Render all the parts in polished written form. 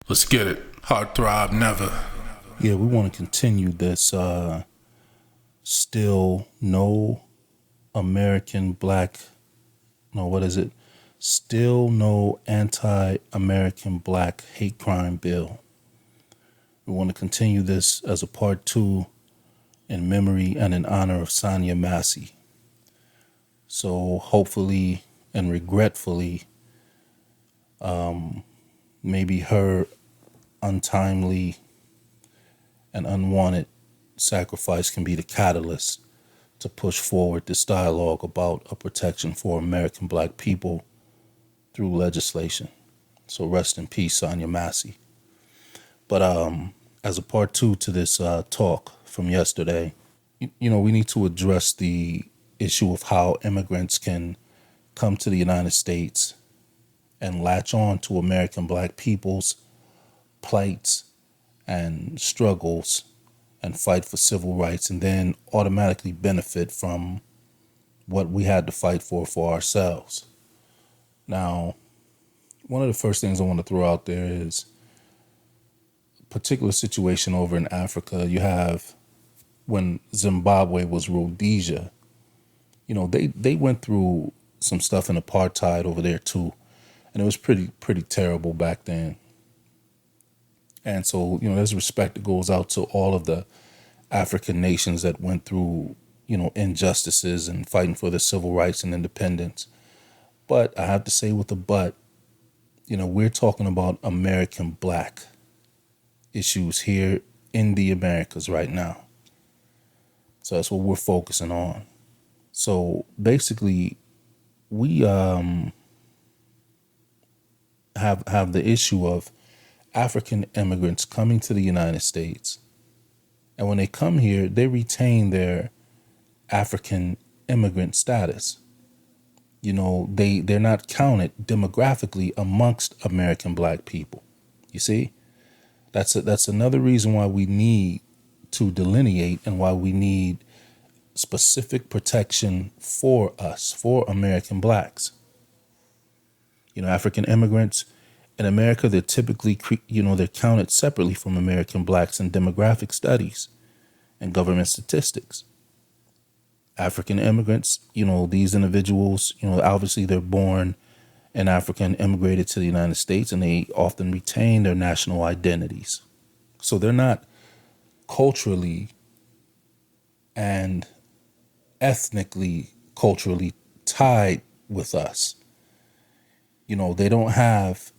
Let's get it. Heart throb never. Yeah, we want to continue this still no American black, no, what is it? Still no anti-American black hate crime bill. We want to continue this as a part two in memory and in honor of Sonia Massey. So hopefully and regretfully, maybe her untimely and unwanted sacrifice can be the catalyst to push forward this dialogue about a protection for American black people through legislation. So rest in peace, Sonia Massey. But as a part two to this talk from yesterday, we need to address the issue of how immigrants can come to the United States and latch on to American black people's plights and struggles and fight for civil rights and then automatically benefit from what we had to fight for ourselves. Now, one of the first things I want to throw out there is a particular situation over in Africa. You have when Zimbabwe was Rhodesia, they went through some stuff in apartheid over there too. And it was pretty terrible back then. And so, there's respect that goes out to all of the African nations that went through, injustices and fighting for their civil rights and independence. But I have to say with the but, we're talking about American black issues here in the Americas right now. So that's what we're focusing on. So basically, we have the issue of African immigrants coming to the United States. And when they come here, they retain their African immigrant status. They're not counted demographically amongst American black people. You see, that's another reason why we need to delineate and why we need specific protection for us, for American blacks. African immigrants in America, they're typically, they're counted separately from American blacks in demographic studies and government statistics. African immigrants, these individuals, obviously they're born in Africa and immigrated to the United States, and they often retain their national identities. So they're not culturally and culturally tied with us. They don't have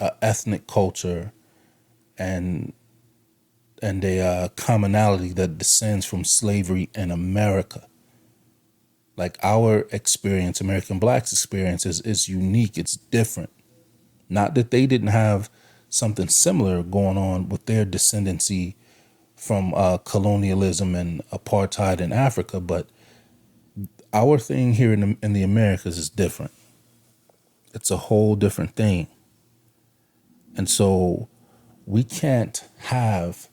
an ethnic culture and a commonality that descends from slavery in America. Like our experience, American blacks' experience is unique. It's different. Not that they didn't have something similar going on with their descendancy from colonialism and apartheid in Africa, but our thing here in the Americas is different. It's a whole different thing. And so we can't have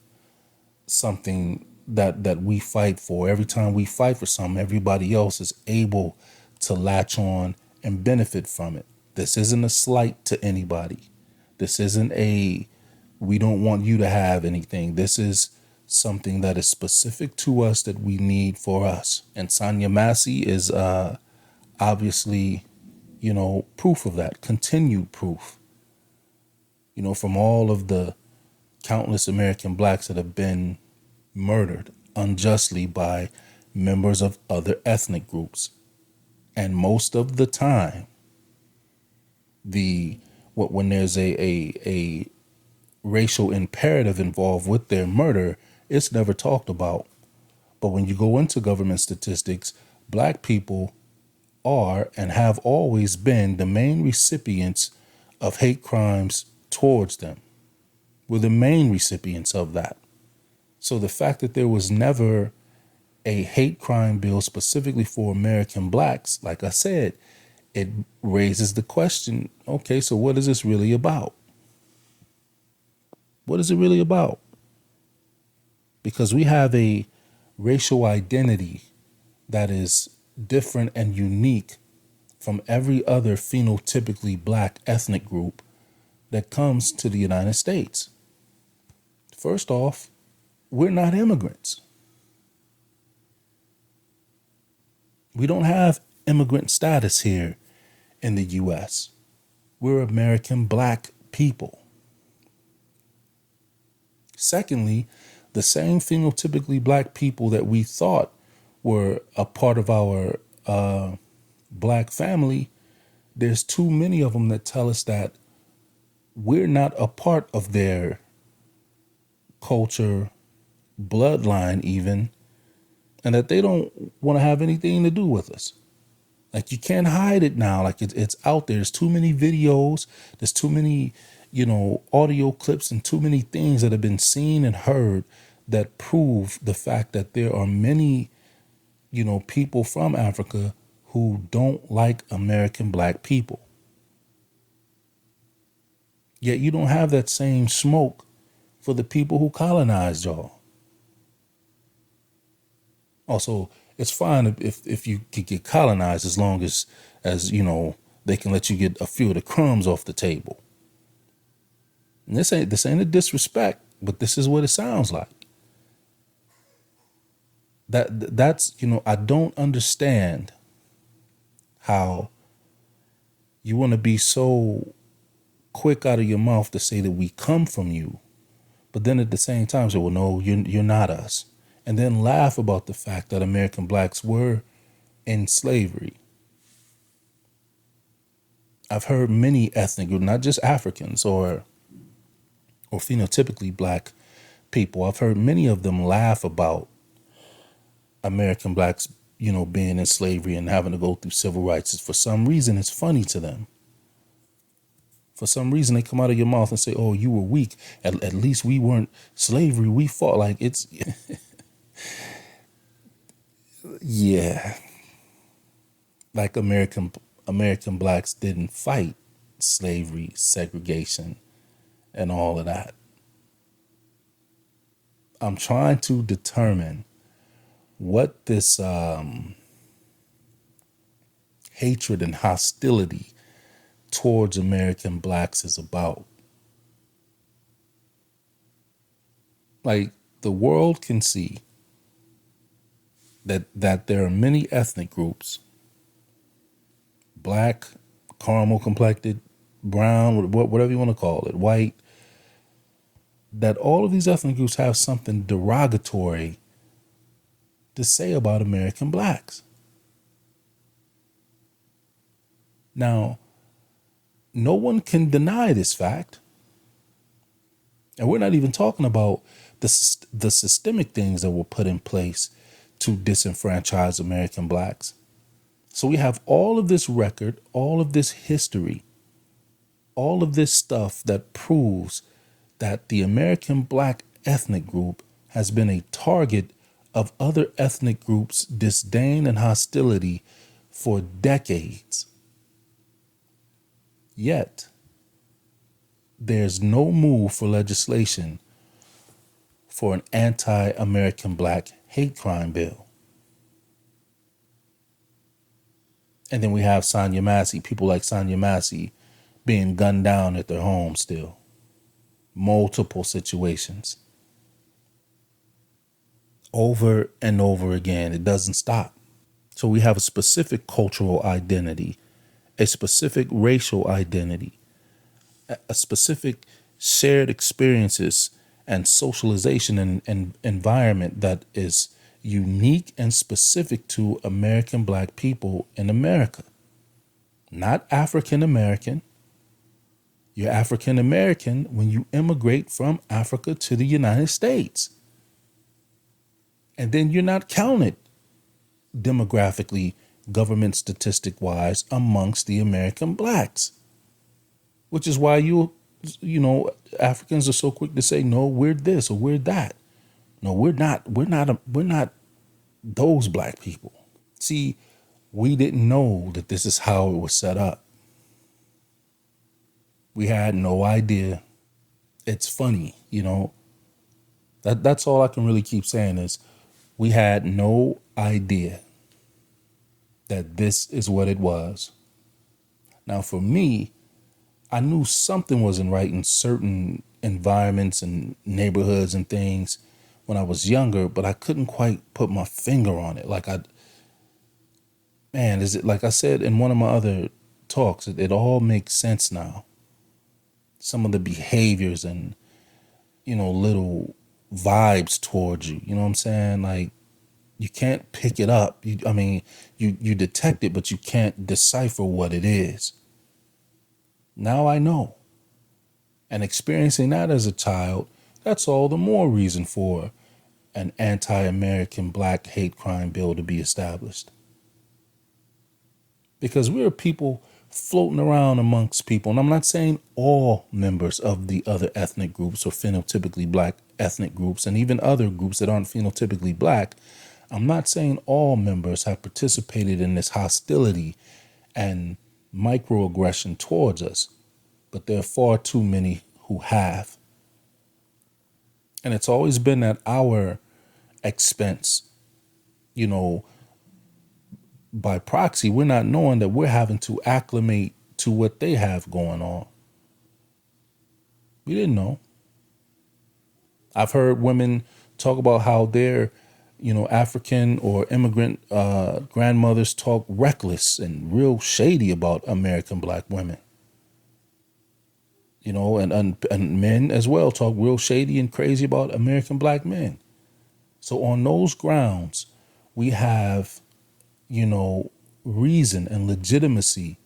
something that we fight for. Every time we fight for something, everybody else is able to latch on and benefit from it. This isn't a slight to anybody. This isn't we don't want you to have anything. This is something that is specific to us that we need for us. And Sonia Massey is obviously, proof of that, continued proof. From all of the countless American blacks that have been murdered unjustly by members of other ethnic groups. And most of the time, when there's a racial imperative involved with their murder, it's never talked about. But when you go into government statistics, black people are and have always been the main recipients of hate crimes towards them. We're the main recipients of that. So the fact that there was never a hate crime bill specifically for American blacks, like I said, it raises the question, okay, so what is this really about? What is it really about? Because we have a racial identity that is different and unique from every other phenotypically black ethnic group that comes to the United States. First off, we're not immigrants. We don't have immigrant status here in the US. We're American black people. Secondly, the same phenotypically black people that we thought were a part of our black family, there's too many of them that tell us that we're not a part of their culture, bloodline even, and that they don't want to have anything to do with us. Like, you can't hide it now. Like, it's out there. There's too many videos. There's too many, audio clips and too many things that have been seen and heard that prove the fact that there are many, people from Africa who don't like American black people. Yet you don't have that same smoke for the people who colonized y'all. Also, it's fine if you could get colonized as long as they can let you get a few of the crumbs off the table. And this ain't a disrespect, but this is what it sounds like. That's I don't understand how you want to be so quick out of your mouth to say that we come from you, but then at the same time say, well, no, you're not us. And then laugh about the fact that American blacks were in slavery. I've heard many ethnic groups, not just Africans or phenotypically black people. I've heard many of them laugh about American blacks, being in slavery and having to go through civil rights. For some reason, it's funny to them. For some reason, they come out of your mouth and say, oh, you were weak. At least we weren't slavery. We fought. Like, it's... Yeah. Like American blacks didn't fight slavery, segregation, and all of that. I'm trying to determine what this hatred and hostility towards American blacks is about. Like, the world can see that there are many ethnic groups, black, caramel complected, brown, whatever you want to call it, white, that all of these ethnic groups have something derogatory to say about American blacks. Now, no one can deny this fact. And we're not even talking about the systemic things that were put in place to disenfranchise American blacks. So we have all of this record, all of this history, all of this stuff that proves that the American black ethnic group has been a target of other ethnic groups' disdain and hostility for decades. Yet, there's no move for legislation for an anti-American black hate crime bill. And then we have Sonia Massey, people like Sonia Massey being gunned down at their home still. Multiple situations. Over and over again. It doesn't stop. So we have a specific cultural identity, a specific racial identity, a specific shared experiences and socialization and environment that is unique and specific to American black people in America. Not African American. You're African American when you immigrate from Africa to the United States. And then you're not counted demographically, government statistic wise, amongst the American blacks. Which is why Africans are so quick to say, no, we're this or we're that. No, we're not those black people. See, we didn't know that this is how it was set up. We had no idea. It's funny, that's all I can really keep saying is we had no idea that this is what it was. Now, for me, I knew something wasn't right in certain environments and neighborhoods and things when I was younger, but I couldn't quite put my finger on it. Man, is it like I said in one of my other talks, it all makes sense now. Some of the behaviors and, little vibes towards you, you know what I'm saying? Like, you can't pick it up. You detect it, but you can't decipher what it is. Now I know. And experiencing that as a child, that's all the more reason for an anti-American black hate crime bill to be established. Because we're people floating around amongst people, and I'm not saying all members of the other ethnic groups or phenotypically black ethnic groups, and even other groups that aren't phenotypically black, I'm not saying all members have participated in this hostility and microaggression towards us, but there are far too many who have. And it's always been at our expense. By proxy, we're not knowing that we're having to acclimate to what they have going on. We didn't know. I've heard women talk about how their, African or immigrant grandmothers talk reckless and real shady about American black women. And men as well talk real shady and crazy about American black men. So on those grounds, we have, reason and legitimacy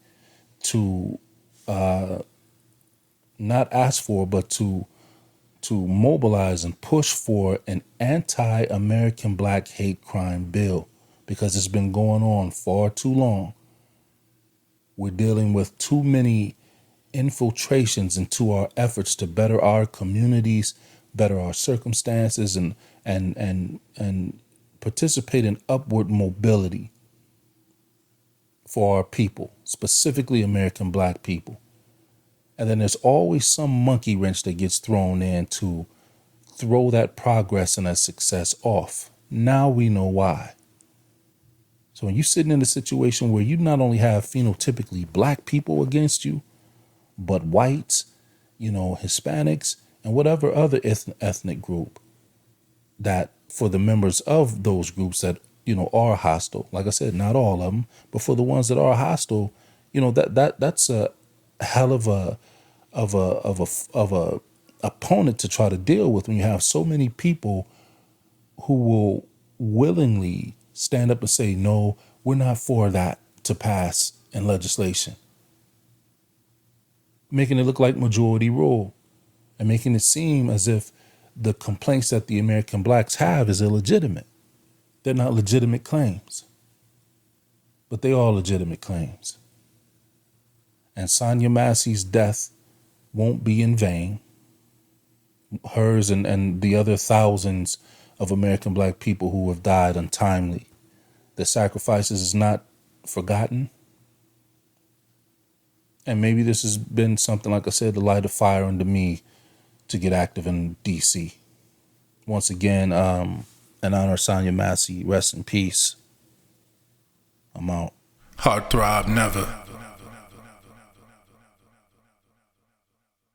to not ask for, but to mobilize and push for an anti-American black hate crime bill, because it's been going on far too long. We're dealing with too many infiltrations into our efforts to better our communities, better our circumstances, and participate in upward mobility for our people, specifically American black people. And then there's always some monkey wrench that gets thrown in to throw that progress and that success off. Now we know why. So when you're sitting in a situation where you not only have phenotypically black people against you, but whites, Hispanics, and whatever other ethnic group, that for the members of those groups that, are hostile, like I said, not all of them, but for the ones that are hostile, that's a hell of a opponent to try to deal with when you have so many people who will willingly stand up and say, no, we're not for that to pass in legislation, making it look like majority rule and making it seem as if the complaints that the American blacks have is illegitimate. They're not legitimate claims, but they are legitimate claims. And Sonia Massey's death won't be in vain. Hers and the other thousands of American black people who have died untimely. Their sacrifices is not forgotten. And maybe this has been something, like I said, to light a fire under me to get active in D.C. Once again, in honor of Sonia Massey, rest in peace. I'm out. Heart throb never.